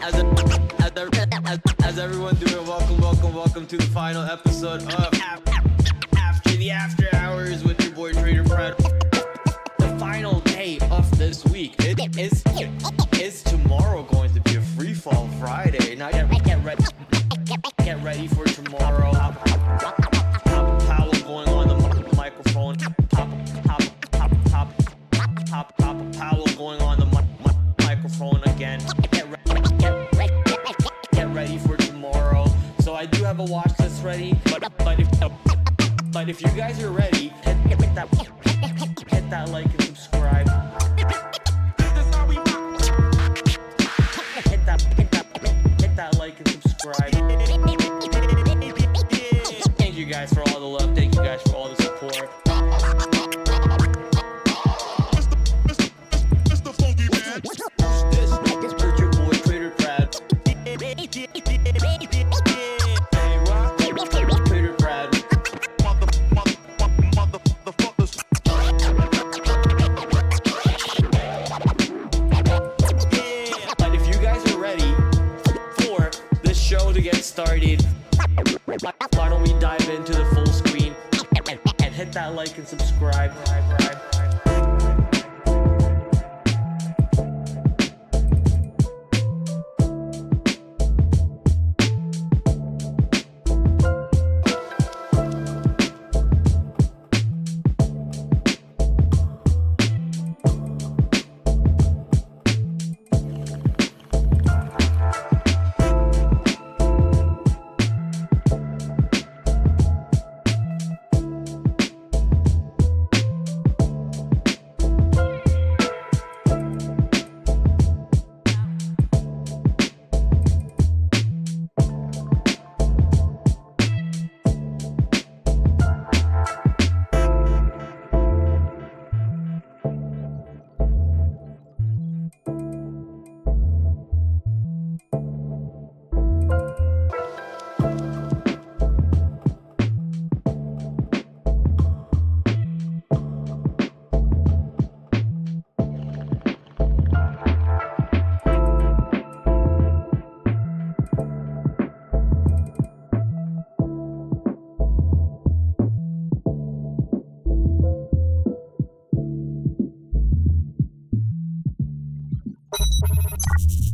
How's everyone doing? Welcome to the final episode of After the After Hours with your boy TraderPrad. The final day of this week. Is tomorrow going to be a free fall Friday? Now get ready for tomorrow. Powell going on the microphone. Powell going on the microphone again. Get ready for tomorrow. So I do have a watch list ready, but if you guys are ready, hit that like and subscribe. Hit that like and subscribe. Thank you guys for all the love. Thank you guys for all the support. Started. Why don't we dive into the full screen and hit that like and subscribe.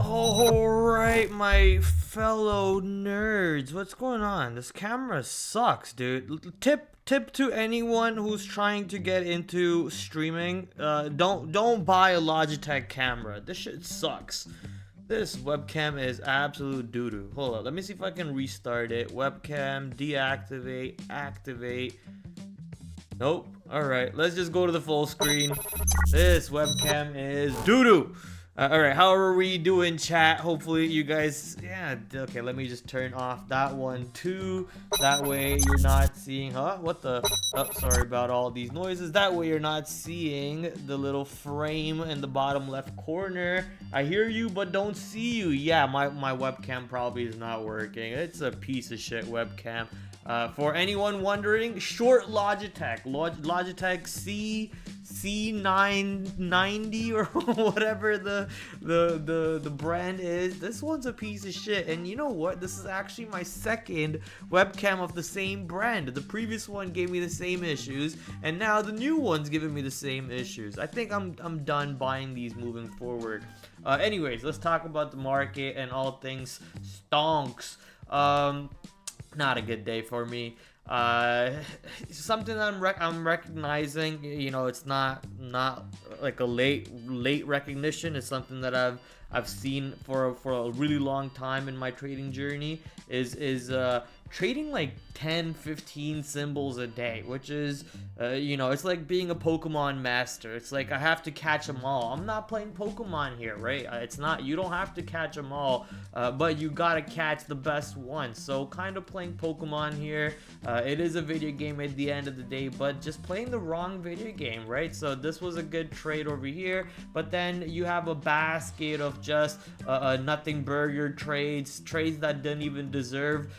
Alright, my fellow nerds, what's going on? This camera sucks, dude. Tip to anyone who's trying to get into streaming, don't buy a Logitech camera. This shit sucks. This webcam is absolute doo-doo. Hold on, let me see if I can restart it. Webcam, deactivate, activate. Nope. Alright, let's just go to the full screen. This webcam is doo-doo. Alright, how are we doing, chat? Hopefully you guys, yeah, okay, let me just turn off that one too. That way you're not seeing, what the, oh, sorry about all these noises. That way you're not seeing the little frame in the bottom left corner. I hear you, but don't see you. Yeah, my webcam probably is not working. It's a piece of shit webcam. For anyone wondering, short Logitech, Logitech C990 or whatever the brand is. This one's a piece of shit, and you know what? This is actually my second webcam of the same brand. The previous one gave me the same issues, and now the new one's giving me the same issues. I think I'm done buying these moving forward. Anyways, let's talk about the market and all things stonks. Not a good day for me. Something that I'm recognizing, you know, it's not like a late recognition. It's something that I've seen for a really long time in my trading journey is trading like 10-15 symbols a day, which is you know, it's like being a Pokemon master. It's like I have to catch them all. I'm not playing Pokemon here, right? It's not, you don't have to catch them all, but you gotta catch the best ones. So kind of playing Pokemon here. It is a video game at the end of the day, but just playing the wrong video game, right? So this was a good trade over here, but then you have a basket of just nothing burger trades that didn't even deserve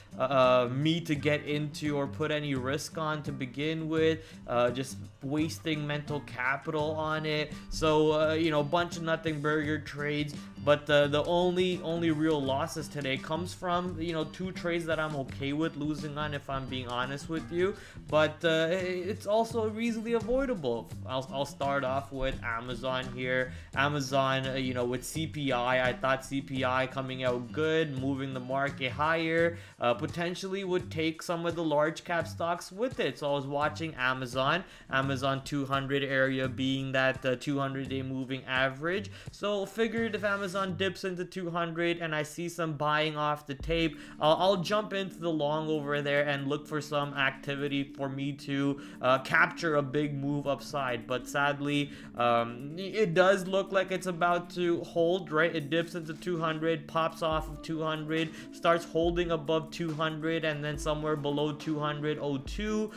me to get into or put any risk on to begin with, just wasting mental capital on it. So you know, a bunch of nothing burger trades. But the only real losses today comes from, you know, 2 trades that I'm okay with losing on, if I'm being honest with you. But it's also easily avoidable. I'll start off with Amazon here. Amazon, you know, with CPI, I thought CPI coming out good, moving the market higher, potentially would take some of the large cap stocks with it. So I was watching Amazon 200 area being that 200-day moving average. So figured if Amazon dips into 200 and I see some buying off the tape, I'll jump into the long over there and look for some activity for me to capture a big move upside. But sadly, it does look like it's about to hold, right? It dips into 200, pops off of 200, starts holding above 200, and then somewhere below 200.02.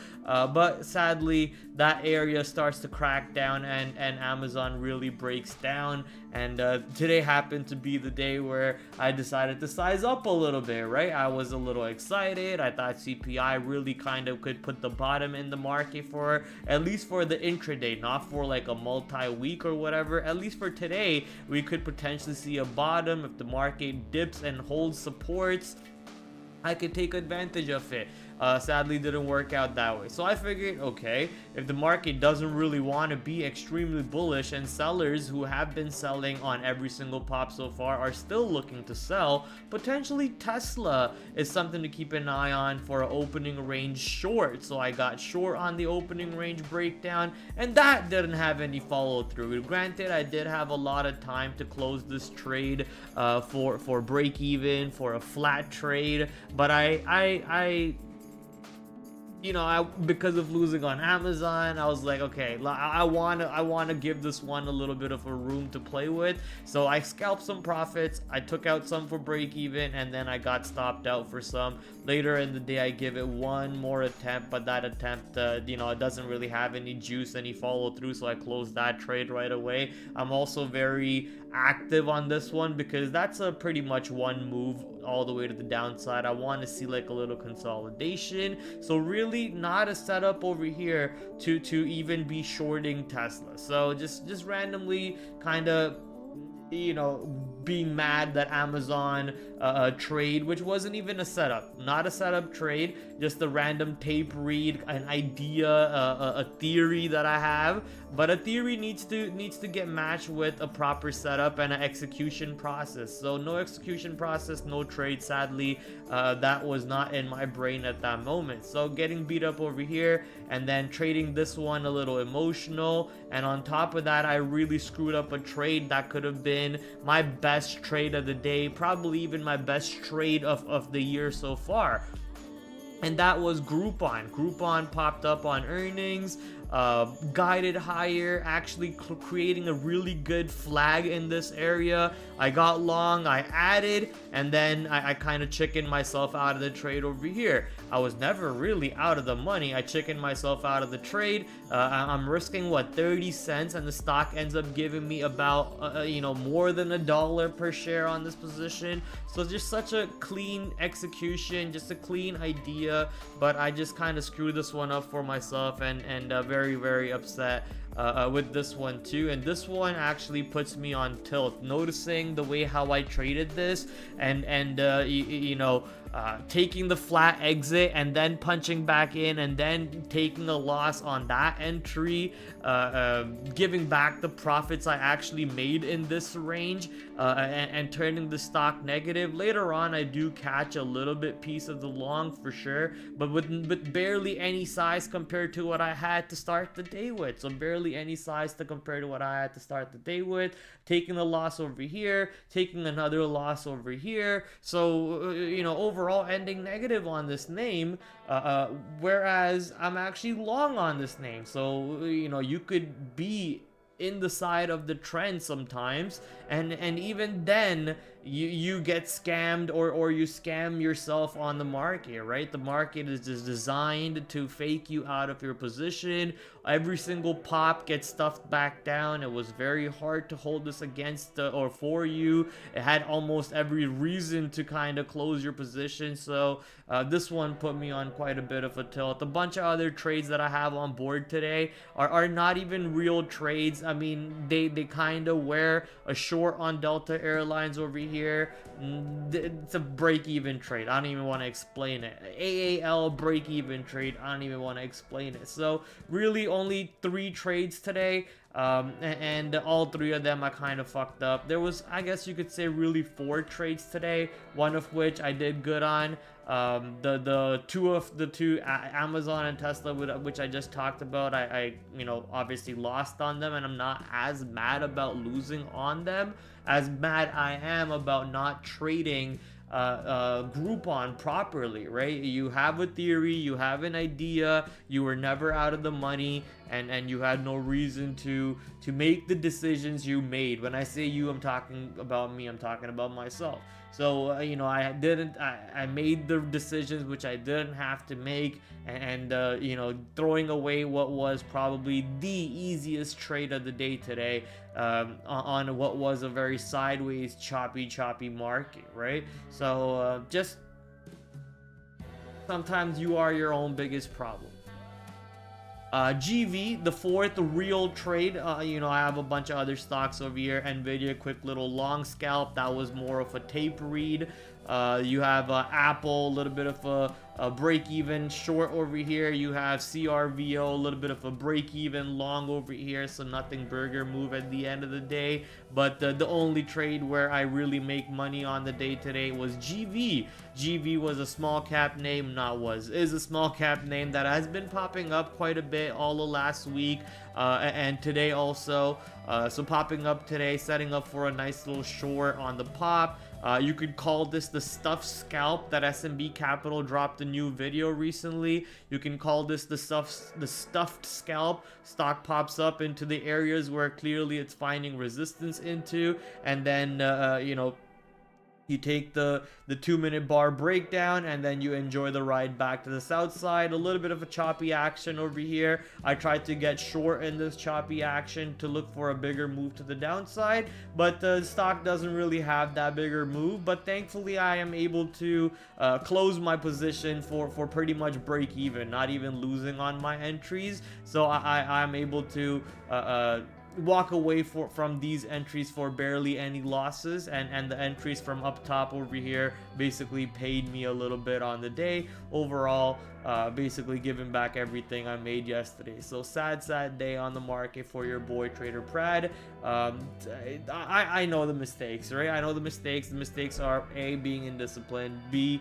But sadly, that area starts to crack down and Amazon really breaks down. And today happened to be the day where I decided to size up a little bit, right? I was a little excited. I thought CPI really kind of could put the bottom in the market for, at least for the intraday, not for like a multi-week or whatever. At least for today, we could potentially see a bottom. If the market dips and holds supports, I could take advantage of it. Sadly, didn't work out that way. So I figured, okay, if the market doesn't really want to be extremely bullish and sellers who have been selling on every single pop so far are still looking to sell, potentially Tesla is something to keep an eye on for an opening range short. So I got short on the opening range breakdown, and that didn't have any follow through. Granted, I did have a lot of time to close this trade for break even, for a flat trade, but I you know, because of losing on Amazon, I was like, okay, I want to give this one a little bit of a room to play with. So I scalped some profits, I took out some for break even, and then I got stopped out for some. Later in the day, I give it one more attempt, but that attempt, you know, it doesn't really have any juice, any follow through, so I closed that trade right away. I'm also very active on this one because that's a pretty much one move all the way to the downside. I want to see like a little consolidation. So really not a setup over here to even be shorting Tesla. So just randomly kind of, you know, being mad that Amazon trade, which wasn't even a setup, not a setup trade, just a random tape read, an idea, a theory that I have. But a theory needs to get matched with a proper setup and an execution process. So no execution process, no trade. Sadly, that was not in my brain at that moment. So getting beat up over here and then trading this one a little emotional, and on top of that, I really screwed up a trade that could have been my best trade of the day, probably even my best trade of the year so far. And that was Groupon. Groupon popped up on earnings, guided higher, actually creating a really good flag in this area. I got long, I added, and then I kind of chickened myself out of the trade over here. I was never really out of the money. I chickened myself out of the trade. I'm risking what, 30 cents, and the stock ends up giving me about you know, more than $1 per share on this position. So just such a clean execution, just a clean idea, but I just kind of screwed this one up for myself, and very upset with this one too. And this one actually puts me on tilt, noticing the way how I traded this, and you know, taking the flat exit and then punching back in and then taking a loss on that entry, giving back the profits I actually made in this range, and turning the stock negative. Later on, I do catch a little bit piece of the long for sure, but with barely any size compared to what I had to start the day with. So barely any size to compare to what I had to start the day with. Taking a loss over here, taking another loss over here. So you know, overall ending negative on this name, whereas I'm actually long on this name. So you know, you could be in the side of the trend sometimes, and even then, you get scammed, or you scam yourself on the market, right? The market is just designed to fake you out of your position. Every single pop gets stuffed back down. It was very hard to hold this against or for you. It had almost every reason to kind of close your position. So this one put me on quite a bit of a tilt. A bunch of other trades that I have on board today are not even real trades. I mean, they kind of wear a short on Delta Airlines over here. It's a break-even trade. I don't even want to explain it. AAL break-even trade. I don't even want to explain it. So really only 3 trades today. And all 3 of them I kind of fucked up. There was, I guess you could say, really 4 trades today, one of which I did good on. The two Amazon and Tesla, which I just talked about, I obviously lost on them, and I'm not as mad about losing on them as mad I am about not trading Groupon properly, right? You have a theory, you have an idea, you were never out of the money, and you had no reason to make the decisions you made. When I say you, I'm talking about me, I'm talking about myself. So I made the decisions which I didn't have to make, and throwing away what was probably the easiest trade of the day today, on what was a very sideways choppy market, right? So just sometimes you are your own biggest problem. GV, the 4th real trade. I have a bunch of other stocks over here. Nvidia, quick little long scalp. That was more of a tape read. You have Apple, a little bit of a break-even short over here. You have CRVO, a little bit of a break-even long over here, so nothing burger move at the end of the day. But the only trade where I really make money on the day today was GV. GV was a small cap name, is a small cap name that has been popping up quite a bit all the last week, and today also. So popping up today, setting up for a nice little short on the pop. You could call this the stuffed scalp that SMB Capital dropped a new video recently. You can call this the stuffed scalp. Stock pops up into the areas where clearly it's finding resistance into, and then you take the 2-minute bar breakdown, and then you enjoy the ride back to the south side. A little bit of a choppy action over here. I tried to get short in this choppy action to look for a bigger move to the downside, but the stock doesn't really have that bigger move. But thankfully I am able to close my position for pretty much break even, not even losing on my entries. So I'm able to walk away from these entries for barely any losses, and the entries from up top over here basically paid me a little bit on the day overall, basically giving back everything I made yesterday. So sad day on the market for your boy TraderPrad. I know the mistakes, right? I know the mistakes. The mistakes are A, being indisciplined, B,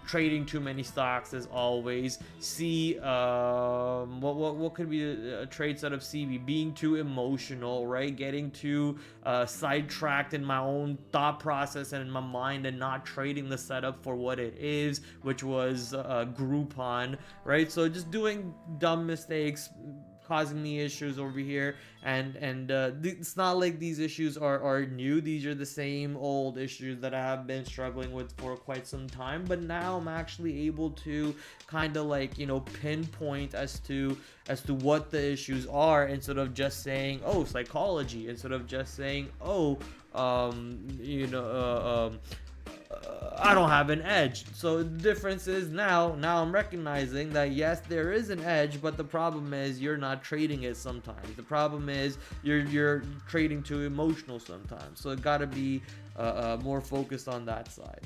trading too many stocks as always, C, what could be a traits out of C, being too emotional, right? Getting too sidetracked in my own thought process and in my mind, and not trading the setup for what it is, which was Groupon, right? So just doing dumb mistakes causing me issues over here, and it's not like these issues are new. These are the same old issues that I have been struggling with for quite some time, but now I'm actually able to kind of pinpoint as to what the issues are, instead of just saying, oh, psychology, instead of just saying, oh, I don't have an edge. So the difference is now I'm recognizing that yes, there is an edge, but the problem is you're not trading it sometimes. The problem is you're trading too emotional sometimes. So it gotta be more focused on that side.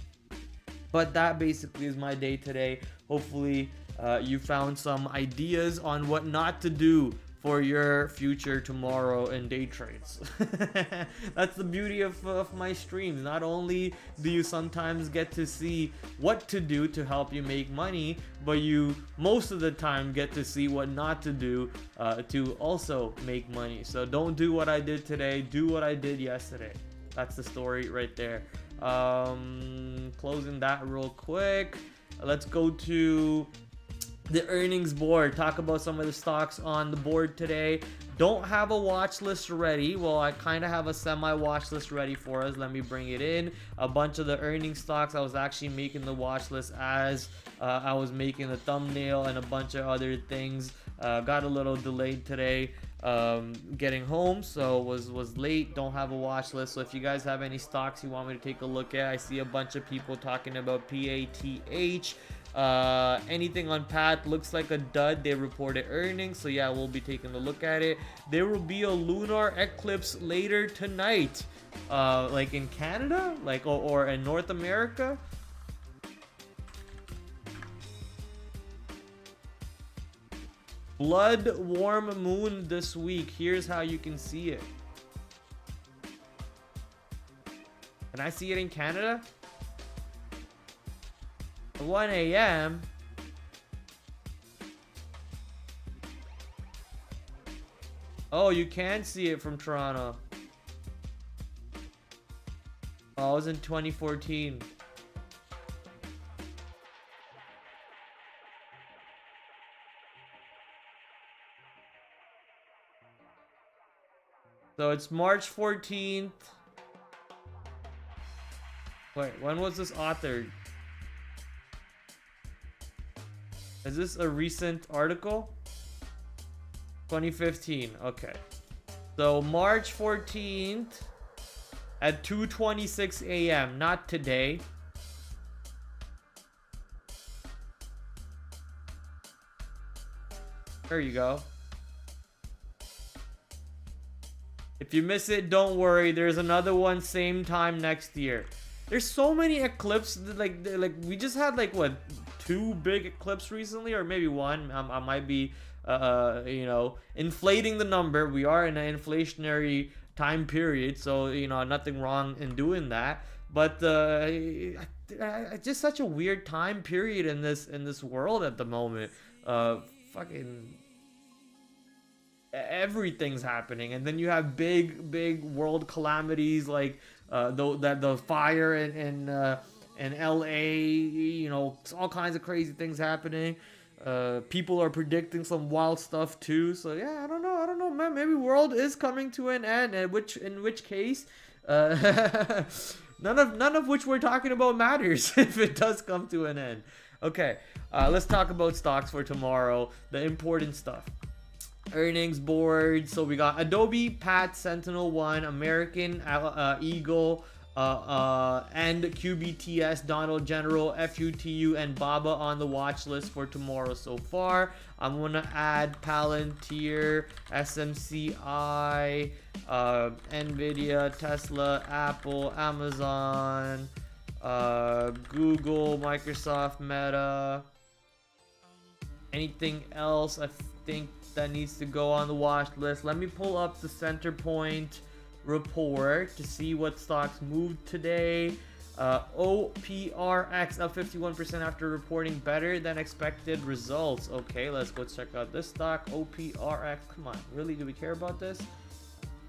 But that basically is my day today. Hopefully you found some ideas on what not to do for your future tomorrow in day trades. That's the beauty of my streams. Not only do you sometimes get to see what to do to help you make money, but you most of the time get to see what not to do to also make money. So don't do what I did today, do what I did yesterday. That's the story right there. Closing that real quick. Let's go to the earnings board. Talk about some of the stocks on the board today. Don't have a watch list ready. Well, I kind of have a semi watch list ready for us. Let me bring it in. A bunch of the earning stocks. I was actually making the watch list as I was making the thumbnail and a bunch of other things. Got a little delayed today getting home, so was late. Don't have a watch list. So if you guys have any stocks you want me to take a look at, I see a bunch of people talking about PATH. Anything on PAT looks like a dud. They reported earnings, so yeah, we'll be taking a look at it. There will be a lunar eclipse later tonight, like in Canada, like or in North America. Blood warm moon this week. Here's how you can see it. Can I see it in Canada? 1 a.m. Oh, you can see it from Toronto. Oh, it was in 2014. So it's March 14th. Wait, when was this authored? Is this a recent article? 2015. Okay. So March 14th at 2:26 a.m. Not today. There you go. If you miss it, don't worry. There's another one same time next year. There's so many eclipses. Like we just had like what, 2 big eclipses recently, or maybe 1. I might be you know, inflating the number. We are in an inflationary time period, so you know, nothing wrong in doing that. But just such a weird time period in this world at the moment. Fucking everything's happening, and then you have big world calamities like the fire in LA, you know, all kinds of crazy things happening. People are predicting some wild stuff too, so yeah, I don't know, man. Maybe world is coming to an end, and in which case none of which we're talking about matters if it does come to an end. Okay, let's talk about stocks for tomorrow, the important stuff. Earnings board. So we got Adobe, PAT, Sentinel One, American Eagle, and QBTS, Donald General, FUTU, and BABA on the watch list for tomorrow so far. I'm gonna add Palantir, SMCI, Nvidia, Tesla, Apple, Amazon, Google, Microsoft, Meta. Anything else I think that needs to go on the watch list? Let me pull up the Center Point report to see what stocks moved today. OPRX up 51% after reporting better than expected results. Okay, let's go check out this stock. OPRX, come on, really, do we care about this?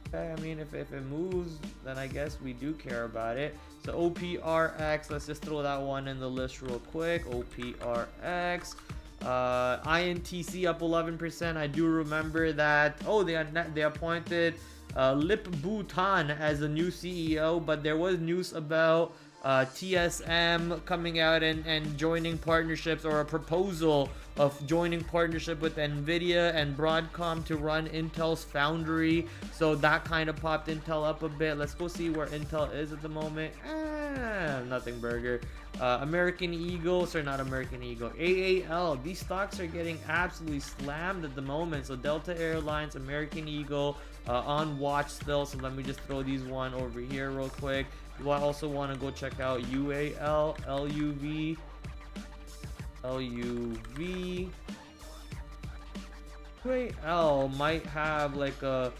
Okay, I mean, if it moves, then I guess we do care about it. So OPRX, let's just throw that one in the list real quick. OPRX. INTC up 11%. I do remember that. Oh, they appointed Lip Bhutan as a new CEO, but there was news about TSM coming out and joining partnerships, or a proposal of joining partnership with Nvidia and Broadcom to run Intel's foundry. So that kind of popped Intel up a bit. Let's go see where Intel is at the moment. Nothing burger. American Eagle, sorry, not American Eagle, AAL. These stocks are getting absolutely slammed at the moment. So Delta Airlines, American Eagle on watch still. So let me just throw these one over here real quick. Do I also want to go check out UAL, LUV, UAL might have like a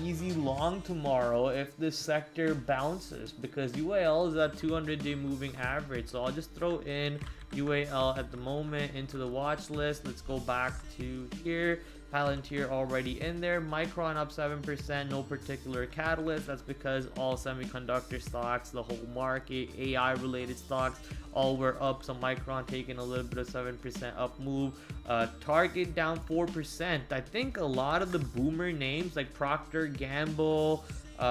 easy long tomorrow if this sector bounces, because UAL is at 200-day moving average. So I'll just throw in UAL at the moment into the watch list. Let's go back to here. Palantir already in there. Micron up 7%, no particular catalyst. That's because all semiconductor stocks, the whole market, AI related stocks, all were up. So Micron taking a little bit of 7% up move. Target down 4%. I think a lot of the boomer names like Procter Gamble, UPS,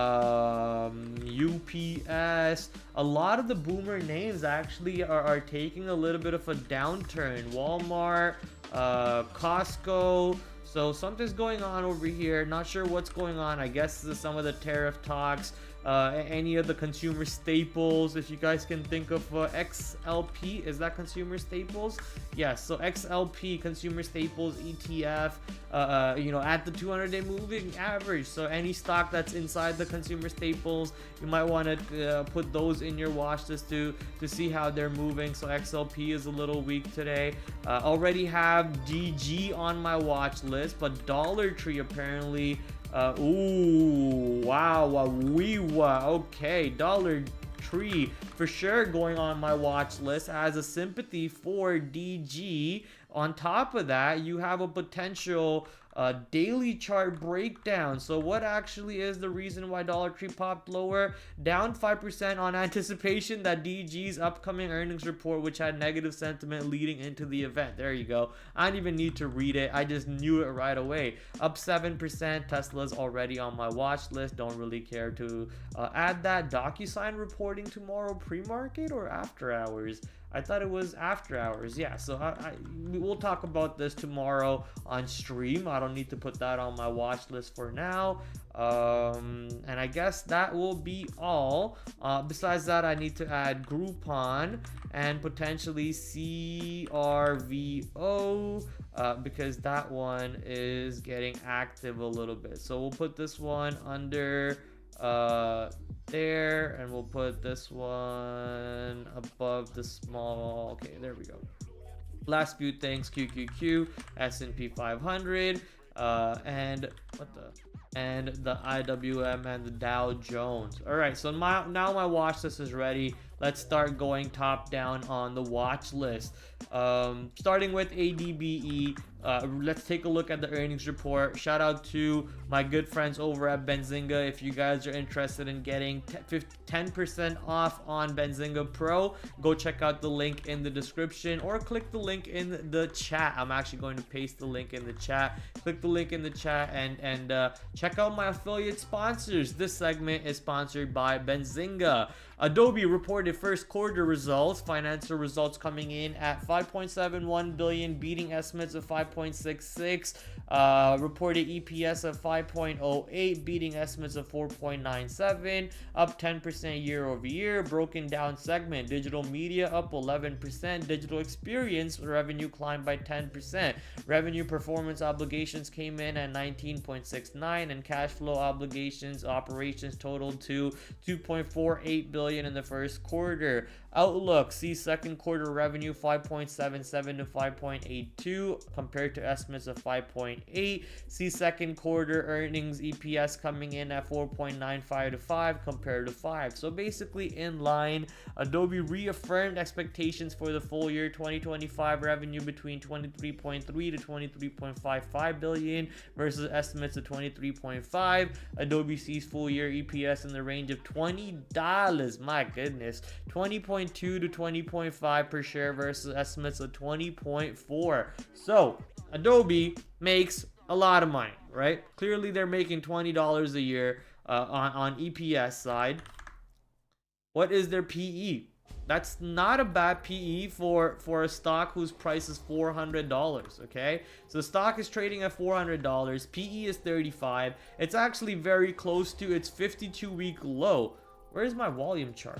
a lot of the boomer names actually are taking a little bit of a downturn. Walmart, Costco. So something's going on over here. Not sure what's going on. I guess this is some of the tariff talks. Any of the consumer staples, if you guys can think of XLP, is that consumer staples? Yes, so XLP, consumer staples ETF, you know, at the 200-day moving average. So any stock that's inside the consumer staples, you might want to put those in your watch list to see how they're moving. So XLP is a little weak today. Already have DG on my watch list, but Dollar Tree apparently. Ooh, wow, okay, Dollar Tree for sure going on my watch list as a sympathy for DG. On top of that, you have a potential daily chart breakdown. So what actually is the reason why Dollar Tree popped lower? Down 5% on anticipation that DG's upcoming earnings report, which had negative sentiment leading into the event. There you go. I don't even need to read it. I just knew it right away. Up 7%. Tesla's already on my watch list. Don't really care to add that. DocuSign reporting tomorrow, pre-market or after hours? I thought it was after hours. Yeah, so we'll talk about this tomorrow on stream. I don't need to put that on my watch list for now. And I guess that will be all. Besides that, I need to add Groupon and potentially CRVO because that one is getting active a little bit. So we'll put this one under there, and we'll put this one above the small. Okay, there we go. Last few things: QQQ, S&P 500, and the IWM and the Dow Jones. All right, so now my watch list is ready. Let's start going top down on the watch list. Starting with ADBE, let's take a look at the earnings report. Shout out to my good friends over at Benzinga. If you guys are interested in getting 10% off on Benzinga Pro, go check out the link in the description or click the link in the chat. I'm actually going to paste the link in the chat. Click the link in the chat and check out my affiliate sponsors. This segment is sponsored by Benzinga. Adobe reported first quarter results. Financial results coming in at 5.71 billion, beating estimates of 5.66. Reported EPS of 5.08, beating estimates of 4.97, up 10% year over year. Broken down segment: digital media up 11%, digital experience revenue climbed by 10%. Revenue performance obligations came in at 19.69, and cash flow obligations operations totaled to 2.48 billion in the first quarter. Outlook: see second quarter revenue 5.77 to 5.82 compared to estimates of 5.8. See second quarter earnings EPS coming in at 4.95 to 5 compared to 5. So basically in line. Adobe reaffirmed expectations for the full year 2025 revenue between 23.3 to 23.55 billion versus estimates of 23.5. Adobe sees full year EPS in the range of $20. My goodness, 20.2 to 20.5 per share versus estimates of 20.4. So Adobe makes a lot of money, right? Clearly they're making $20 a year on EPS side. What is their PE? That's not a bad PE for a stock whose price is $400, okay? So the stock is trading at $400. PE is 35. It's actually very close to its 52-week low. Where's my volume chart?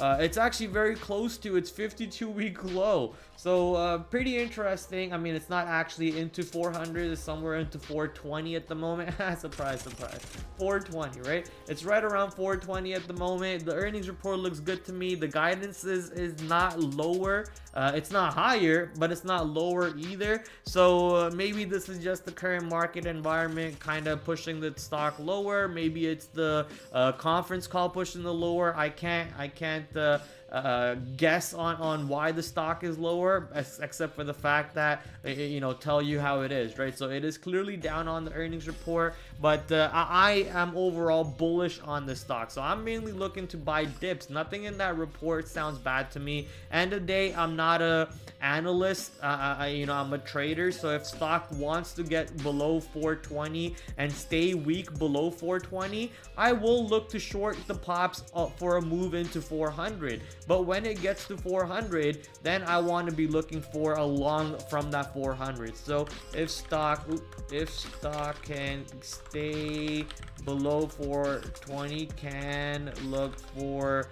It's actually very close to its 52-week low. So pretty interesting. I mean, it's not actually into 400. It's somewhere into 420 at the moment. Surprise, surprise. 420, right? It's right around 420 at the moment. The earnings report looks good to me. The guidance is not lower. It's not higher, but it's not lower either. So maybe this is just the current market environment kind of pushing the stock lower. Maybe it's the conference call pushing the lower. I can't guess on why the stock is lower, except for the fact that tell you how it is, right? So it is clearly down on the earnings report, but I am overall bullish on the stock. So I'm mainly looking to buy dips. Nothing in that report sounds bad to me. End of the day, I'm not a analyst. I'm a trader. So if stock wants to get below 420 and stay weak below 420, I will look to short the pops for a move into 400. But when it gets to 400, then I want to be looking for a long from that 400. So if stock can stay below 420, can look for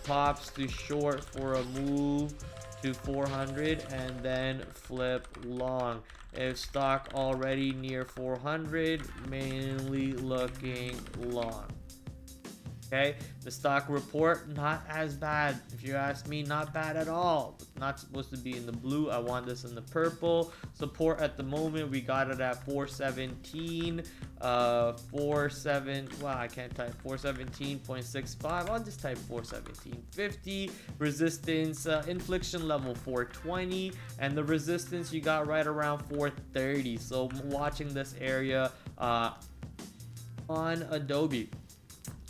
pops to short for a move to 400 and then flip long. If stock already near 400, mainly looking long. Okay, the stock report, not as bad. If you ask me, not bad at all. It's not supposed to be in the blue. I want this in the purple. Support at the moment, we got it at 417. Wow, I can't type 417.65. I'll just type 417.50. Resistance, inflection level 420, and the resistance you got right around 430. So watching this area on Adobe.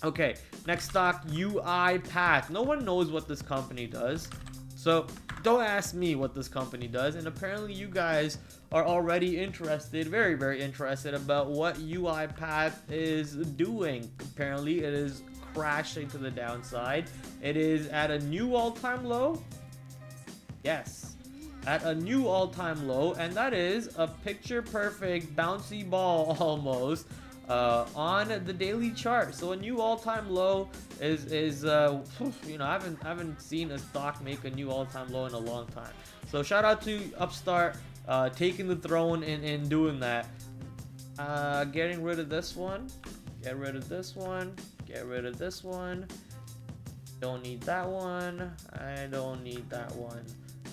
Okay, next stock, UiPath. No one knows what this company does, so don't ask me what this company does. And apparently you guys are already interested, very, very interested about what UiPath is doing. Apparently it is crashing to the downside. It is at a new all-time low. Yes, at a new all-time low, and that is a picture perfect bouncy ball almost on the daily chart. So a new all-time low is I haven't seen a stock make a new all-time low in a long time. So shout out to Upstart taking the throne in doing that. Getting rid of this one, get rid of this one, get rid of this one. Don't need that one. I don't need that one.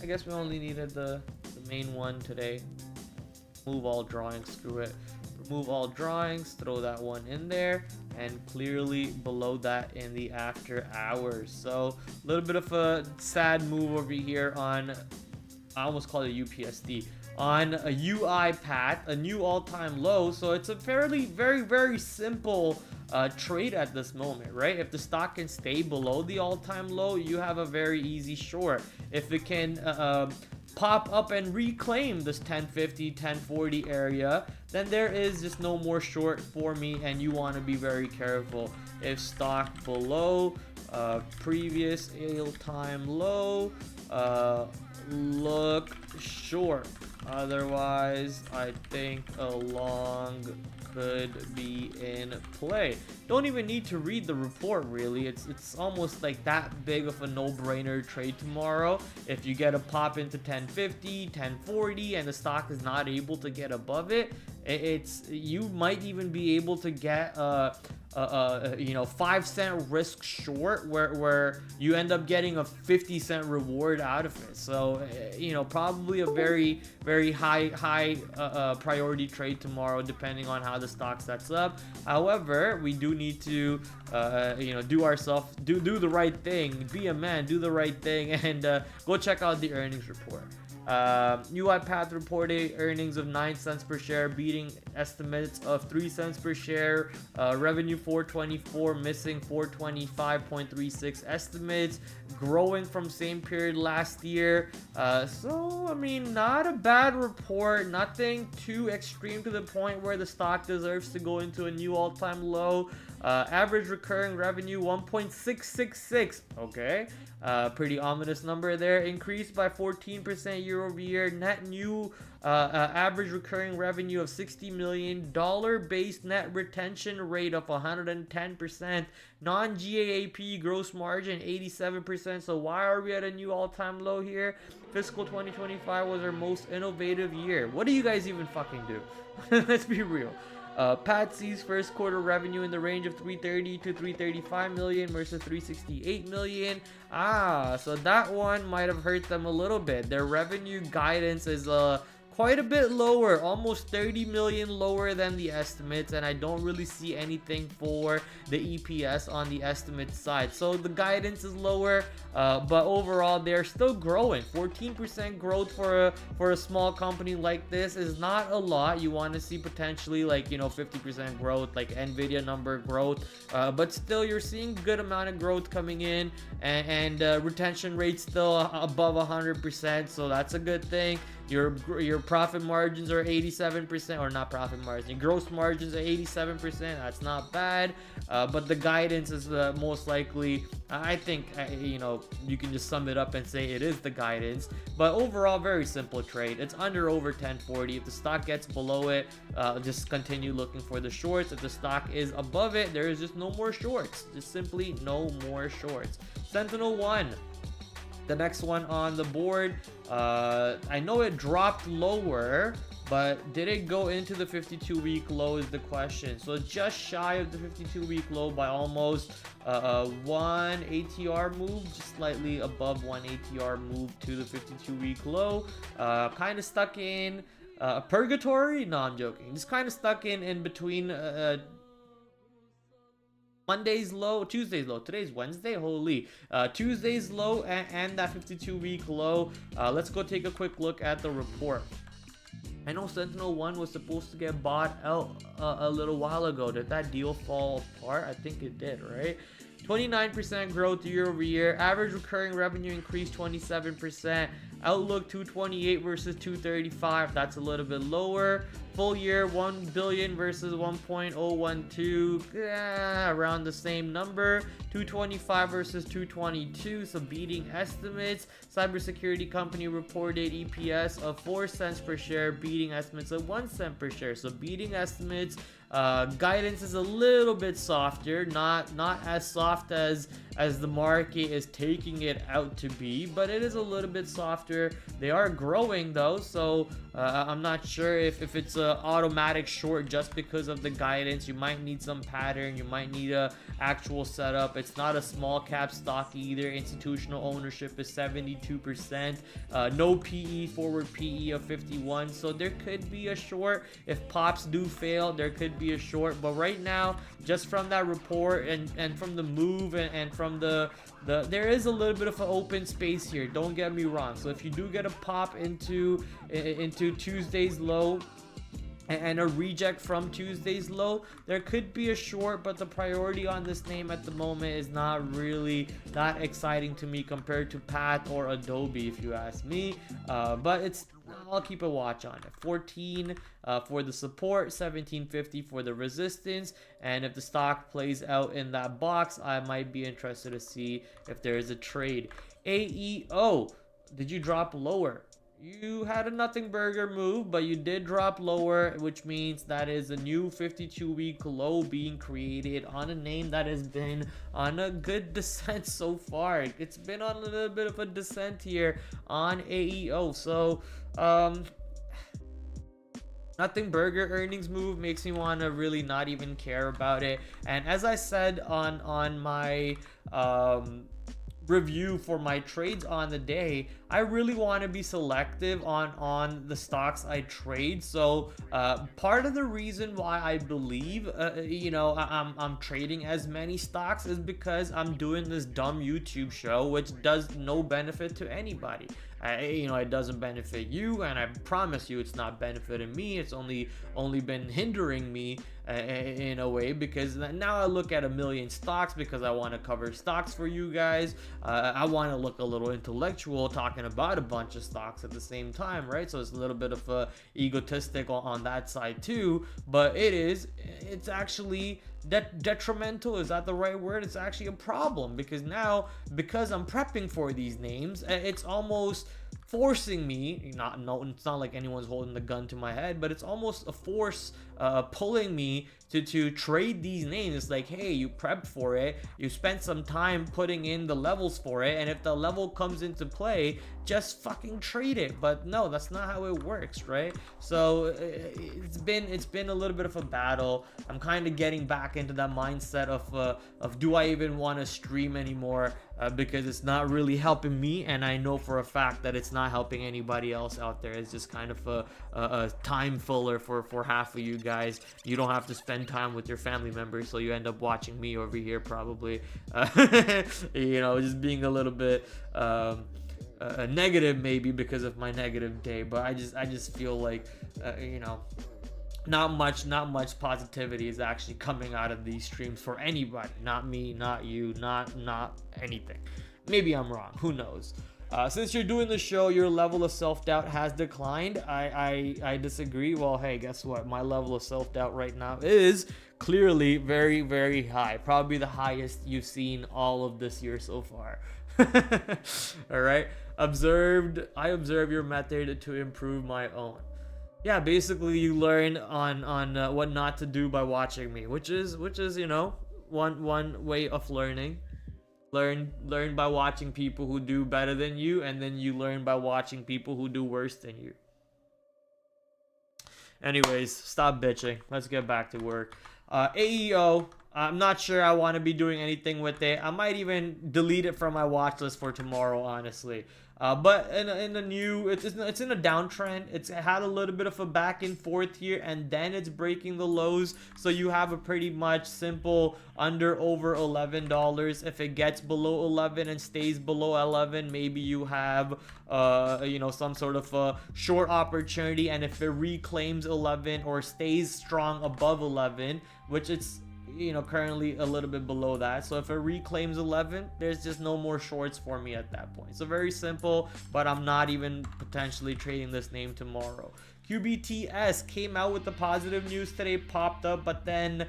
I guess we only needed the main one today. Move all drawings, screw it. Remove all drawings, throw that one in there, and clearly below that in the after hours. So a little bit of a sad move over here on, I almost call it UPSD, on a UiPath, a new all-time low. So it's a fairly very simple trade at this moment, right? If the stock can stay below the all-time low, you have a very easy short. If it can pop up and reclaim this 1050 1040 area, then there is just no more short for me, and you want to be very careful. If stock below previous all-time low, look short. Otherwise, I think a long could be in play. Don't even need to read the report, really. It's almost like that big of a no-brainer trade tomorrow. If you get a pop into 1050 1040 and the stock is not able to get above it, you might even be able to get 5-cent risk short where you end up getting a 50-cent reward out of it. So probably a very high priority trade tomorrow, depending on how the stock sets up. However, we do need to do the right thing, be a man, do the right thing, and go check out the earnings report. UiPath reported earnings of 9 cents per share, beating estimates of 3 cents per share. Revenue 424, missing 425.36 estimates, growing from same period last year. So I mean, not a bad report, nothing too extreme to the point where the stock deserves to go into a new all-time low. Average recurring revenue 1.666. Okay, pretty ominous number there. Increased by 14% year over year. Net new average recurring revenue of $60 million. Based net retention rate of 110%. Non-GAAP gross margin 87%. So why are we at a new all-time low here? Fiscal 2025 was our most innovative year. What do you guys even fucking do? Let's be real. Patsy's first quarter revenue in the range of 330 to 335 million versus 368 million. So that one might have hurt them a little bit. Their revenue guidance is quite a bit lower, almost 30 million lower than the estimates, and I don't really see anything for the EPS on the estimate side. So the guidance is lower, but overall they're still growing. 14% growth for a small company like this is not a lot. You want to see potentially like, you know, 50% growth, like Nvidia number growth, but still you're seeing good amount of growth coming in, and retention rate still above 100%, so that's a good thing. Your profit margins are 87%, or not profit margins, your gross margins are 87%. That's not bad, but the guidance is most likely, I think, you know, you can just sum it up and say it is the guidance. But overall, very simple trade. It's under over 1040. If the stock gets below it, just continue looking for the shorts. If the stock is above it, there is just no more shorts. Just simply no more shorts. Sentinel 1. The next one on the board, I know it dropped lower, but did it go into the 52-week low is the question. So just shy of the 52-week low by almost one ATR move, just slightly above one ATR move to the 52-week low. Kind of stuck in purgatory. No, I'm joking. Just kind of stuck in between Monday's low, Tuesday's low. Today's Wednesday. Holy. Tuesday's low and that 52-week low. Let's go take a quick look at the report. I know Sentinel 1 was supposed to get bought out a little while ago. Did that deal fall apart? I think it did, right? 29% growth year over year. Average recurring revenue increased 27%. Outlook 228 versus 235. That's a little bit lower. Full year 1 billion versus 1.012. Yeah, around the same number. 225 versus 222. So beating estimates. Cybersecurity company reported EPS of 4 cents per share, beating estimates of 1 cent per share. So beating estimates. Guidance is a little bit softer, not as soft as the market is taking it out to be, but it is a little bit softer. They are growing though, so I'm not sure if it's a automatic short just because of the guidance. You might need some pattern, you might need a actual setup. It's not a small cap stock either. Institutional ownership is 72%. No PE, forward PE of 51, so there could be a short. If pops do fail, there could be a short, but right now, just from that report and from the move and from the there is a little bit of an open space here, don't get me wrong. So if you do get a pop into Tuesday's low and a reject from Tuesday's low, there could be a short, but the priority on this name at the moment is not really that exciting to me compared to Path or Adobe, if you ask me. But I'll keep a watch on it. 14 for the support, 1750 for the resistance, and if the stock plays out in that box, I might be interested to see if there is a trade. AEO, did you drop lower? You had a nothing burger move, but you did drop lower, which means that is a new 52-week low being created on a name that has been on a good descent so far. It's been on a little bit of a descent here on AEO. So nothing burger earnings move makes me want to really not even care about it. And as I said on my review for my trades on the day, I really want to be selective on the stocks I trade. So part of the reason why I believe I'm trading as many stocks is because I'm doing this dumb YouTube show which does no benefit to anybody. It doesn't benefit you, and I promise you it's not benefiting me. It's only been hindering me in a way, because now I look at a million stocks because I want to cover stocks for you guys. I want to look a little intellectual talking about a bunch of stocks at the same time, right? So it's a little bit of a egotistical on that side too, but it's actually detrimental. Is that the right word? It's actually a problem, because now, because I'm prepping for these names, it's almost forcing me, it's not like anyone's holding the gun to my head, but it's almost a force pulling me to trade these names. It's like, hey, you prepped for it, you spent some time putting in the levels for it, and if the level comes into play, just fucking trade it. But no, that's not how it works, right? So it's been a little bit of a battle. I'm kind of getting back into that mindset of do I even want to stream anymore, because it's not really helping me, and I know for a fact that it's not helping anybody else out there. It's just kind of a time filler for half of you guys. You don't have to spend time with your family members, so you end up watching me over here probably, you know, just being a little bit negative maybe because of my negative day. But I just feel like you know, not much positivity is actually coming out of these streams for anybody. Not me, not you, not anything. Maybe I'm wrong, who knows. Since you're doing the show, your level of self-doubt has declined. I disagree. Well, hey, guess what? My level of self-doubt right now is clearly very, very high. Probably the highest you've seen all of this year so far. All right. I observe your method to improve my own. Yeah, basically you learn on what not to do by watching me, which is you know, one way of learning. Learn by watching people who do better than you, and then you learn by watching people who do worse than you. Anyways, stop bitching. Let's get back to work. AEO, I'm not sure I want to be doing anything with it. I might even delete it from my watch list for tomorrow, honestly. But in the new, it's in a downtrend. It's had a little bit of a back and forth here, and then it's breaking the lows. So you have a pretty much simple under over $11. If it gets below 11 and stays below 11, maybe you have you know, some sort of a short opportunity. And if it reclaims 11 or stays strong above 11, which it's, you know, currently a little bit below that, so if it reclaims 11, there's just no more shorts for me at that point. So very simple, but I'm not even potentially trading this name tomorrow. QBTS came out with the positive news today, popped up, but then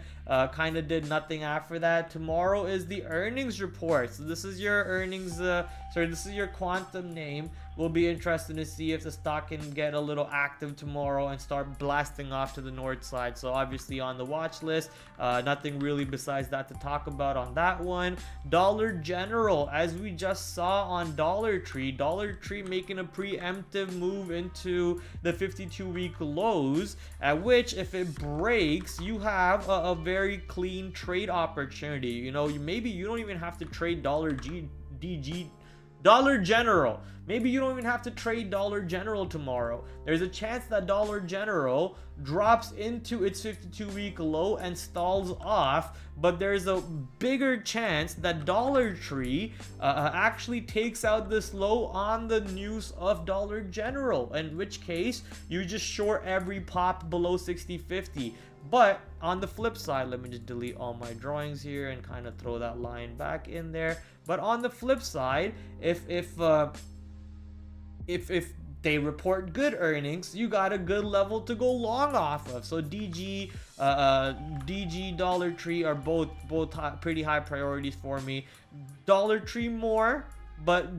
kind of did nothing after that. Tomorrow is the earnings report. So this is your earnings, this is your quantum name. We'll be interested to see if the stock can get a little active tomorrow and start blasting off to the north side. So obviously on the watch list, nothing really besides that to talk about on that one. Dollar General, as we just saw on Dollar Tree making a preemptive move into the 52-week lows, at which if it breaks, you have a very clean trade opportunity. You know, maybe you don't even have to trade Dollar General. Maybe you don't even have to trade Dollar General tomorrow. There's a chance that Dollar General drops into its 52-week low and stalls off, but there's a bigger chance that Dollar Tree actually takes out this low on the news of Dollar General, in which case you just short every pop below 60.50. But on the flip side, let me just delete all my drawings here and kind of throw that line back in there. But on the flip side, if they report good earnings, you got a good level to go long off of. So DG, Dollar Tree are both pretty high priorities for me. Dollar Tree more, but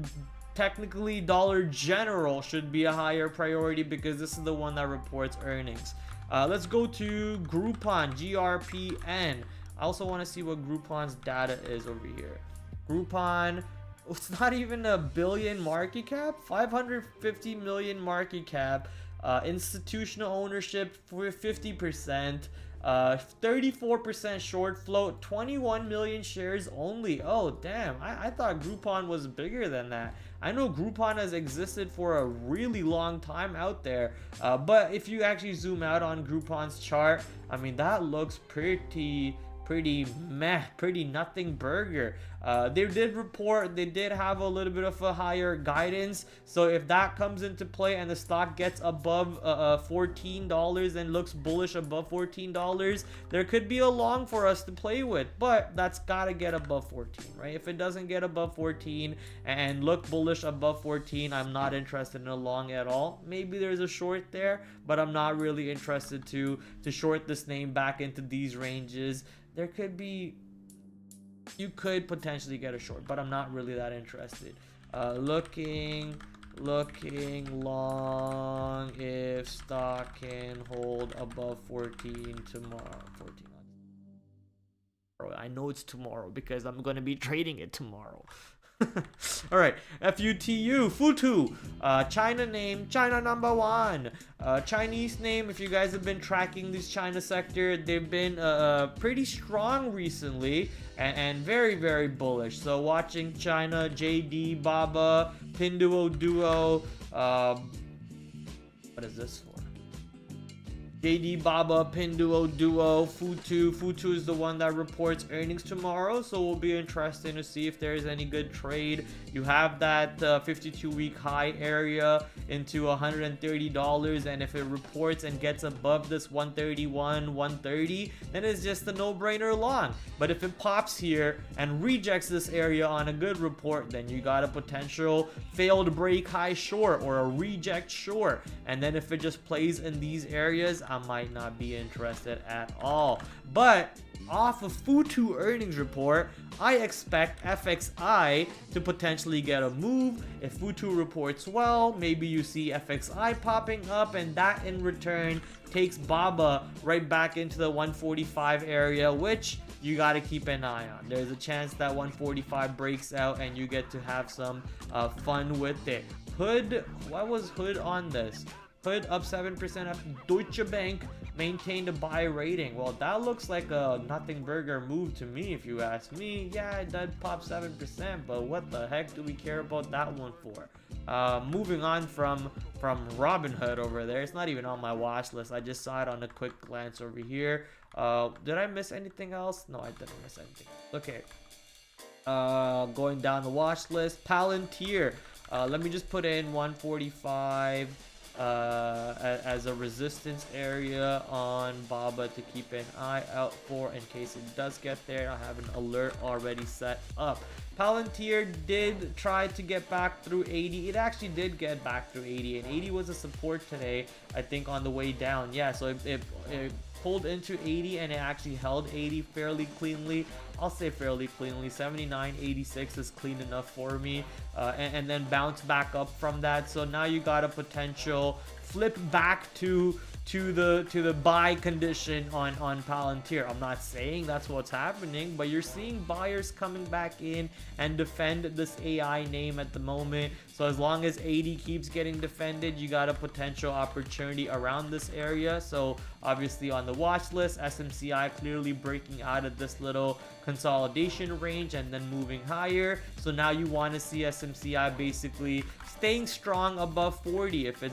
technically Dollar General should be a higher priority because this is the one that reports earnings. Let's go to Groupon, GRPN. I also want to see what Groupon's data is over here. Groupon, it's not even a billion market cap, 550 million market cap, institutional ownership for 50%, 34% short float, 21 million shares only. Oh damn, I thought Groupon was bigger than that. I know Groupon has existed for a really long time out there, but if you actually zoom out on Groupon's chart, I mean, that looks pretty meh, pretty nothing burger. They did report, they did have a little bit of a higher guidance, so if that comes into play and the stock gets above $14 and looks bullish above $14, there could be a long for us to play with, but that's gotta get above 14, right? If it doesn't get above 14 and look bullish above 14, I'm not interested in a long at all. Maybe there's a short there, but I'm not really interested to short this name back into these ranges. There could be, you could potentially get a short, but I'm not really that interested. Looking looking long if stock can hold above 14 tomorrow. 14. I know it's tomorrow because I'm gonna be trading it tomorrow. All right, Futu, China name, China number one. Chinese name, if you guys have been tracking this China sector, they've been pretty strong recently and very, very bullish. So watching China, JD, Baba, Pinduoduo, what is this for? JD, Baba, Pinduoduo, Futu. Futu is the one that reports earnings tomorrow, so we'll be interested to see if there's any good trade. You have that 52-week high area into $130, and if it reports and gets above this 131, 130, then it's just a no-brainer long. But if it pops here and rejects this area on a good report, then you got a potential failed break high short or a reject short. And then if it just plays in these areas, I might not be interested at all. But off of Futu earnings report, I expect FXI to potentially get a move. If Futu reports well, maybe you see FXI popping up, and that in return takes Baba right back into the 145 area, which you got to keep an eye on. There's a chance that 145 breaks out and you get to have some fun with it. Hood, what was Hood on this? Hood up 7% after Deutsche Bank maintained a buy rating. Well, that looks like a nothing burger move to me, if you ask me. Yeah, it did pop 7%, but what the heck do we care about that one for? Moving on from Robinhood over there. It's not even on my watch list. I just saw it on a quick glance over here. Did I miss anything else? No, I didn't miss anything. Okay. Going down the watch list. Palantir. Let me just put in 145 as a resistance area on Baba to keep an eye out for in case it does get there. I have an alert already set up. Palantir did try to get back through 80. It actually did get back through 80, and 80 was a support today, I think, on the way down. Yeah, so it pulled into 80 and it actually held 80 fairly cleanly. I'll say fairly cleanly. 79, 86 is clean enough for me, and then bounce back up from that. So now you got a potential flip back to the buy condition on Palantir. I'm not saying that's what's happening, but you're seeing buyers coming back in and defend this AI name at the moment. So as long as 80 keeps getting defended, you got a potential opportunity around this area. So obviously on the watch list, SMCI clearly breaking out of this little consolidation range and then moving higher. So now you want to see SMCI basically staying strong above 40. If it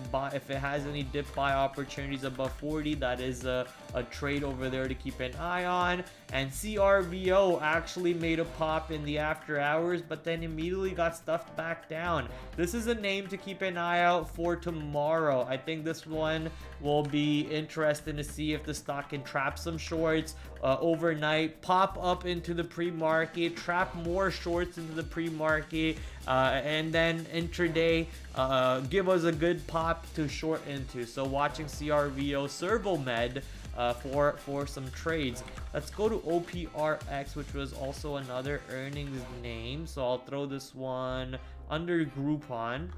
has any dip buy opportunities above 40, that is a trade over there to keep an eye on. And CRVO actually made a pop in the after hours, but then immediately got stuffed back down. This is a name to keep an eye out for tomorrow. I think this one will be interesting to see if the stock can trap some shorts overnight, pop up into the pre-market, trap more shorts into the pre-market, and then intraday give us a good pop to short into. So watching CRVO Servomed for some trades. Let's go to OPRX, which was also another earnings name. So I'll throw this one under Groupon.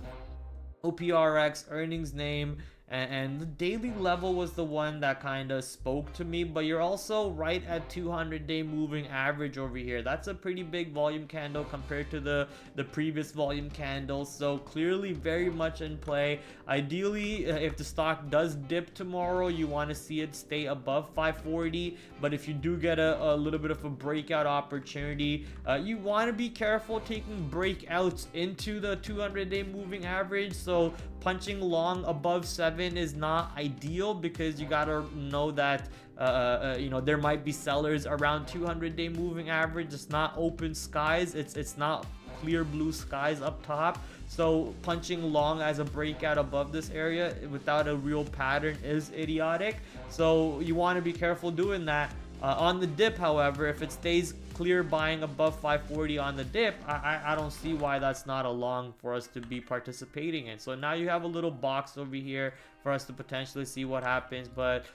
OPRX earnings name, and the daily level was the one that kind of spoke to me, but you're also right at 200-day moving average over here. That's a pretty big volume candle compared to the previous volume candles, so clearly very much in play. Ideally, if the stock does dip tomorrow, you want to see it stay above 540, but if you do get a little bit of a breakout opportunity, you want to be careful taking breakouts into the 200-day moving average. So punching long above 7 is not ideal, because you gotta know that there might be sellers around 200-day moving average. It's not open skies, it's not clear blue skies up top. So punching long as a breakout above this area without a real pattern is idiotic, so you want to be careful doing that. On the dip, however, if it stays clear buying above 540 on the dip, I don't see why that's not a long for us to be participating in. So now you have a little box over here for us to potentially see what happens. But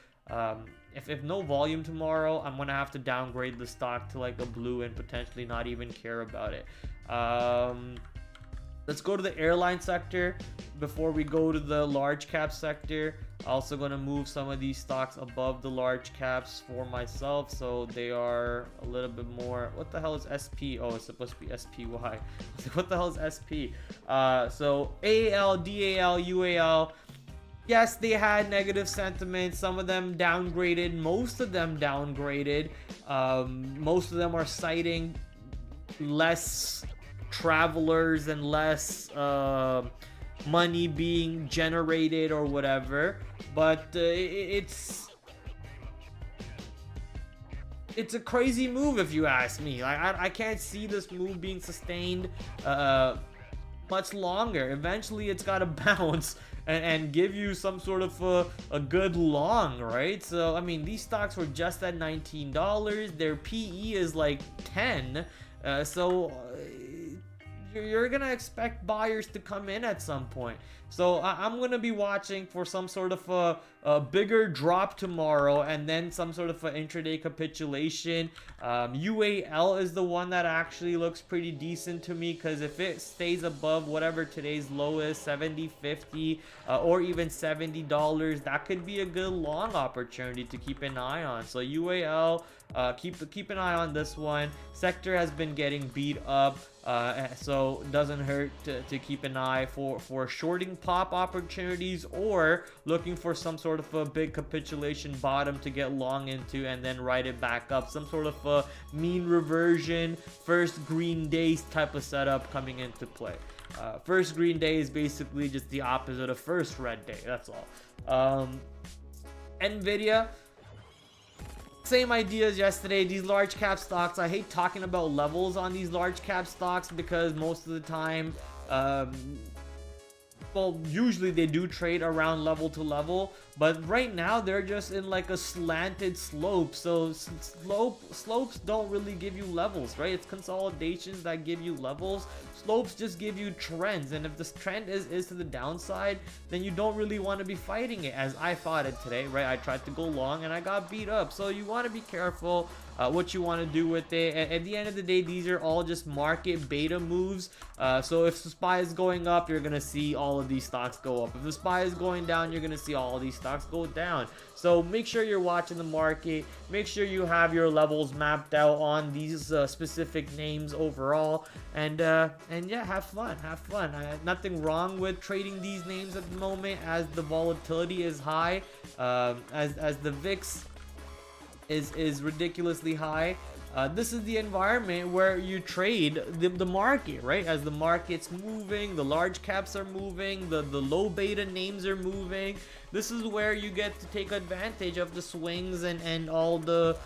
if no volume tomorrow, I'm gonna have to downgrade the stock to like a blue and potentially not even care about it. Let's go to the airline sector before we go to the large cap sector. Also going to move some of these stocks above the large caps for myself, so they are a little bit more. What the hell is SP? Oh, it's supposed to be SPY. What the hell is SP? So AAL, DAL, UAL. Yes, they had negative sentiment. Some of them downgraded. Most of them downgraded. Most of them are citing less travelers and less money being generated or whatever. But it's a crazy move if you ask me. I can't see this move being sustained much longer. Eventually it's got to bounce and give you some sort of a good long, right? So I mean, these stocks were just at $19. Their PE is like 10. So you're gonna expect buyers to come in at some point. So I'm gonna be watching for some sort of a bigger drop tomorrow, and then some sort of an intraday capitulation. UAL is the one that actually looks pretty decent to me, because if it stays above whatever today's low is, 70, 50, or even $70, that could be a good long opportunity to keep an eye on. So UAL, keep an eye on this one. Sector has been getting beat up, so it doesn't hurt to keep an eye for shorting pop opportunities, or looking for some sort of a big capitulation bottom to get long into and then ride it back up. Some sort of a mean reversion, first green days type of setup coming into play. First green day is basically just the opposite of first red day. That's all. Nvidia, same idea as yesterday. These large cap stocks, I hate talking about levels on these large cap stocks, because most of the time, well, usually they do trade around level to level, but right now they're just in like a slanted slope. So slopes don't really give you levels, right? It's consolidations that give you levels. Slopes just give you trends, and if this trend is to the downside, then you don't really want to be fighting it, as I fought it today, right? I tried to go long and I got beat up. So you want to be careful what you want to do with it. At the end of the day, these are all just market beta moves. So if the SPY is going up, you're gonna see all of these stocks go up. If the SPY is going down, you're gonna see all of these stocks go down. So make sure you're watching the market. Make sure you have your levels mapped out on these specific names overall, and yeah, have fun. Nothing wrong with trading these names at the moment, as the volatility is high, as the VIX is ridiculously high. This is the environment where you trade the market, right? As the market's moving, the large caps are moving, the low beta names are moving. This is where you get to take advantage of the swings and all the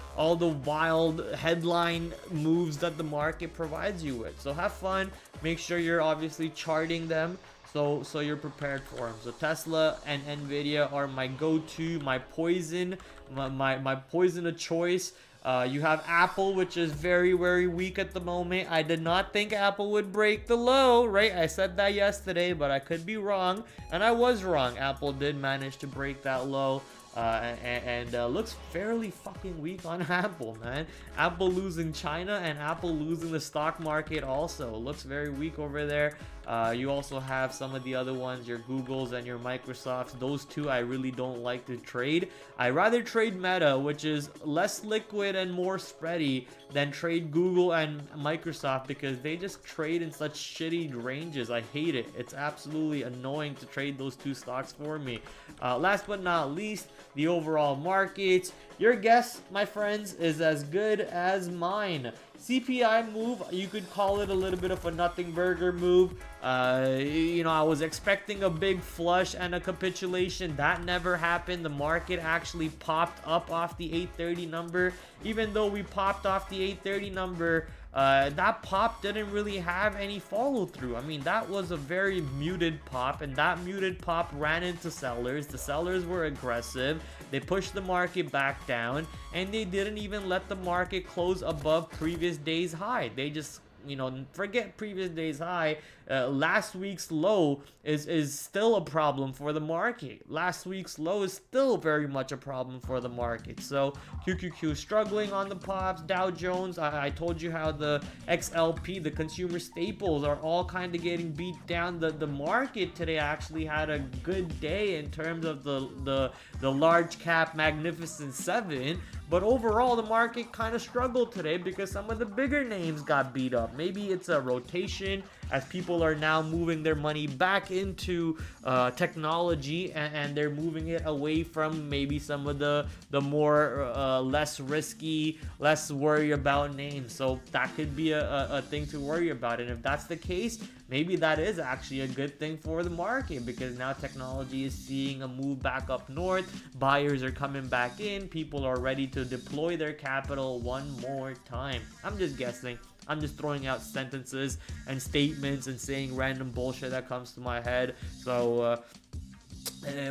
wild headline moves that the market provides you with. So have fun. Make sure you're obviously charting them, so you're prepared for them. So Tesla and Nvidia are my go-to, my poison, my poison of choice. You have Apple, which is very, very weak at the moment. I did not think Apple would break the low, right? I said that yesterday, but I could be wrong, and I was wrong. Apple did manage to break that low. And looks fairly fucking weak on Apple, man. Apple losing China and Apple losing the stock market also. Looks very weak over there. You also have some of the other ones, your Googles and your Microsofts. Those two I really don't like to trade. I rather trade Meta, which is less liquid and more spready, than trade Google and Microsoft, because they just trade in such shitty ranges. I hate it. It's absolutely annoying to trade those two stocks for me. Last but not least, the overall markets. Your guess, my friends, is as good as mine. CPI move, you could call it a little bit of a nothing burger move. You know, I was expecting a big flush and a capitulation. That never happened. The market actually popped up off the 830 number. Even though we popped off the 830 number, that pop didn't really have any follow through. I mean, that was a very muted pop, and that muted pop ran into sellers. The sellers were aggressive. They pushed the market back down, and they didn't even let the market close above previous day's high. They just forget previous day's high. Last week's low is still a problem for the market. Last week's low is still very much a problem for the market. So QQQ struggling on the pops. Dow Jones, I told you how the XLP, the consumer staples, are all kind of getting beat down. The market today actually had a good day in terms of the large cap Magnificent Seven, but overall the market kind of struggled today because some of the bigger names got beat up. Maybe it's a rotation as people are now moving their money back into technology, and they're moving it away from maybe some of the more less risky, less worry about names. So that could be a thing to worry about, and if that's the case, maybe that is actually a good thing for the market, because now technology is seeing a move back up north. Buyers are coming back in. People are ready to deploy their capital one more time. I'm just guessing. I'm just throwing out sentences and statements and saying random bullshit that comes to my head. So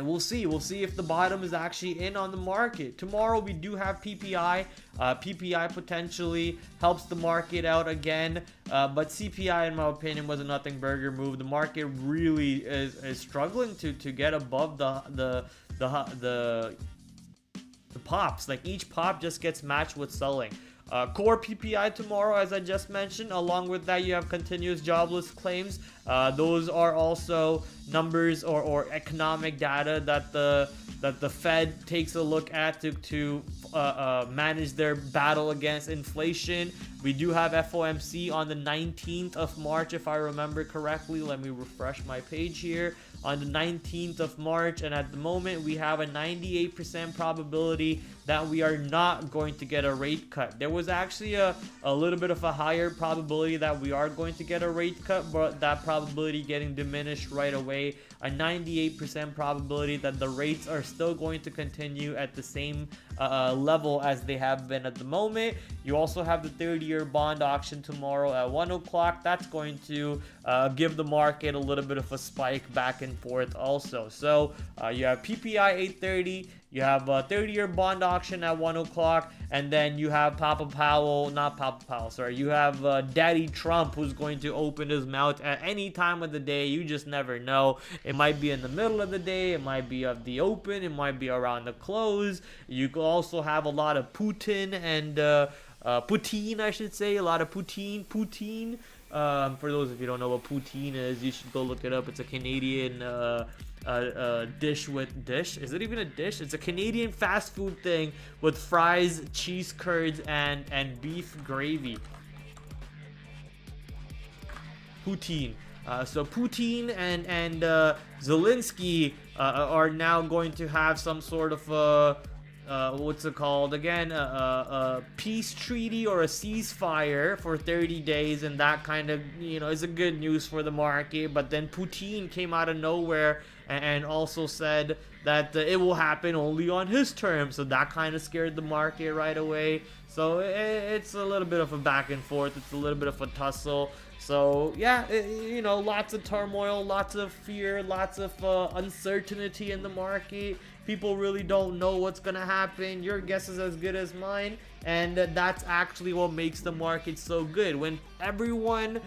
we'll see. We'll see if the bottom is actually in on the market. Tomorrow we do have PPI. PPI potentially helps the market out again, but CPI, in my opinion, was a nothing burger move. The market really is struggling to get above the pops. Like, each pop just gets matched with selling. Core PPI tomorrow, as I just mentioned. Along with that, you have continuous jobless claims. Those are also numbers or economic data that the Fed takes a look at to manage their battle against inflation. We do have FOMC on the 19th of March, if I remember correctly. Let me refresh my page here. On the 19th of March, and at the moment we have a 98% probability that we are not going to get a rate cut. There was actually a little bit of a higher probability that we are going to get a rate cut, but that probability getting diminished right away. A 98% probability that the rates are still going to continue at the same level as they have been at the moment. You also have the 30-year bond auction tomorrow at 1 o'clock. That's going to give the market a little bit of a spike back and forth also. So you have PPI 8:30. You have a 30-year bond auction at 1 o'clock, and then you have you have Daddy Trump, who's going to open his mouth at any time of the day. You just never know. It might be in the middle of the day, it might be of the open, it might be around the close. You could also have a lot of Putin and Putin, I should say, a lot of Putin. For those of you who don't know what poutine is, you should go look it up. It's a Canadian dish. Is it even a dish? It's a Canadian fast food thing with fries, cheese curds, and beef gravy. Poutine. So Putin and Zelensky are now going to have some sort of what's it called again, a peace treaty or a ceasefire for 30 days, and that kind of, is a good news for the market. But then Putin came out of nowhere and also said that it will happen only on his terms, so that kind of scared the market right away. So it's a little bit of a back and forth, it's a little bit of a tussle. So yeah, lots of turmoil, lots of fear, lots of uncertainty in the market. People really don't know what's gonna happen. Your guess is as good as mine, and that's actually what makes the market so good. When everyone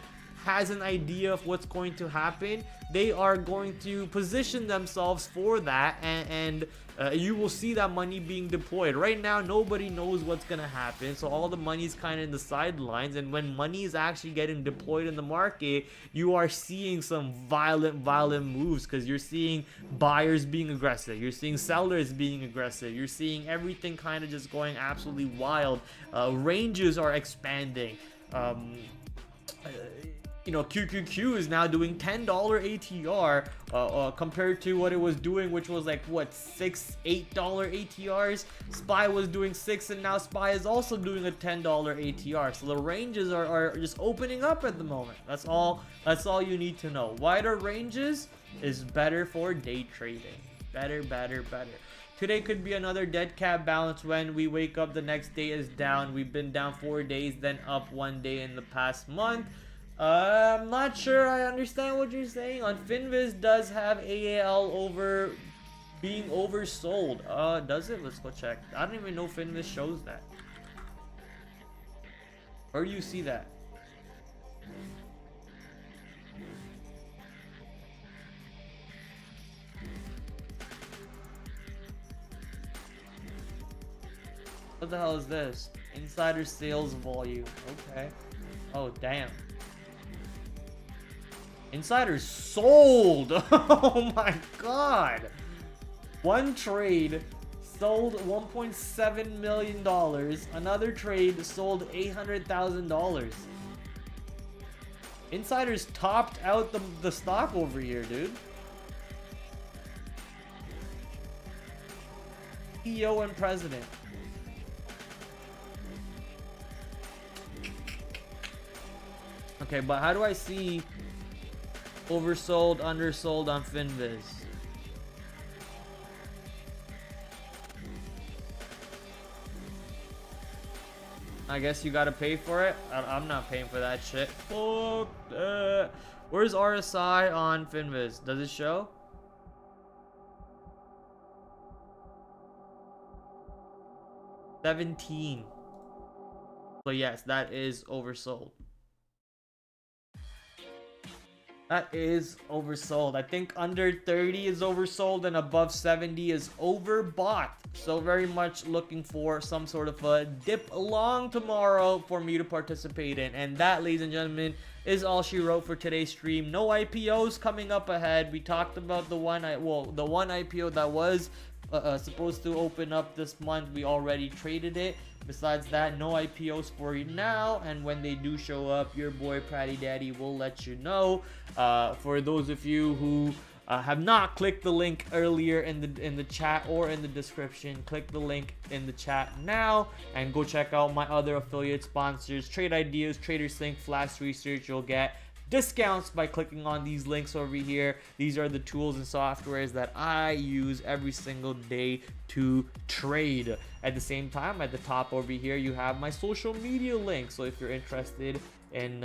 has an idea of what's going to happen, they are going to position themselves for that, and you will see that money being deployed. Right now, nobody knows what's gonna happen, so all the money's kind of in the sidelines, and when money is actually getting deployed in the market, you are seeing some violent moves, because you're seeing buyers being aggressive, you're seeing sellers being aggressive, you're seeing everything kind of just going absolutely wild. Ranges are expanding. QQQ is now doing $10 ATR compared to what it was doing, which was like $6, $8 ATRs. SPY was doing 6, and now SPY is also doing a $10 ATR. So the ranges are just opening up at the moment. That's all you need to know. Wider ranges is better for day trading. Better. Today could be another dead cat bounce. When we wake up, the next day is down. We've been down 4 days, then up 1 day in the past month. I'm not sure I understand what you're saying. On Finviz does have AAL being oversold. Does it? Let's go check. I don't even know if Finviz shows that. Where do you see that? What the hell is this? Insider sales volume. Okay. Oh, damn. Insiders sold. Oh my god. One trade sold $1.7 million. Another trade sold $800,000. Insiders topped out the stock over here, dude. CEO and president. Okay, but how do I see oversold, undersold on Finviz? I guess you gotta pay for it. I'm not paying for that shit. Fuck that. Where's RSI on Finviz? Does it show? $17. So yes, that is oversold. That is oversold. I think under 30 is oversold and above 70 is overbought. So very much looking for some sort of a dip along tomorrow for me to participate in. And that, ladies and gentlemen, is all she wrote for today's stream. No IPOs coming up ahead. We talked about the one IPO that was supposed to open up this month. We already traded it. Besides that, no IPOs for you now, and when they do show up, your boy Pratty Daddy will let you know. For those of you who have not clicked the link earlier in the chat or in the description, click the link in the chat now and go check out my other affiliate sponsors: Trade Ideas, TraderSync, Flash Research. You'll get discounts by clicking on these links over here. These are the tools and softwares that I use every single day to trade. At the same time, at the top over here, you have my social media links. So if you're interested in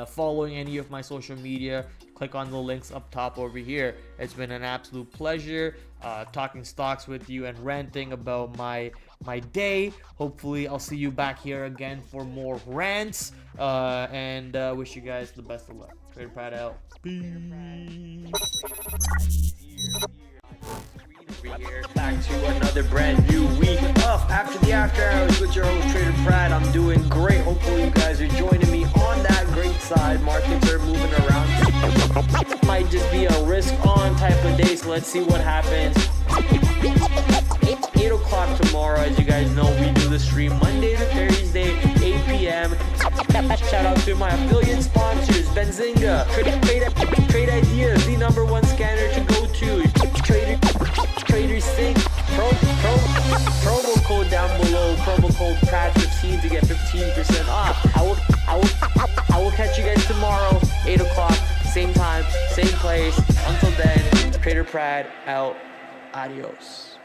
following any of my social media, click on the links up top over here. It's been an absolute pleasure talking stocks with you and ranting about my day. Hopefully I'll see you back here again for more rants, and wish you guys the best of luck. TraderPrad out. Peace. Back to another brand new week of After the After Hours with your host TraderPrad. I'm doing great. Hopefully you guys are joining me on that great side. Markets are moving around. Might just be a risk on type of day, so let's see what happens. 8 o'clock tomorrow. As you guys know, we do the stream Monday to Thursday, 8 p.m. Shout out to my affiliate sponsors: Benzinga, Trade Ideas, the #1 scanner to go to, TraderSync, promo code down below, promo code PRAD15 to get 15% off. I will catch you guys tomorrow, 8 o'clock, same time, same place. Until then, TraderPrad out. Adios.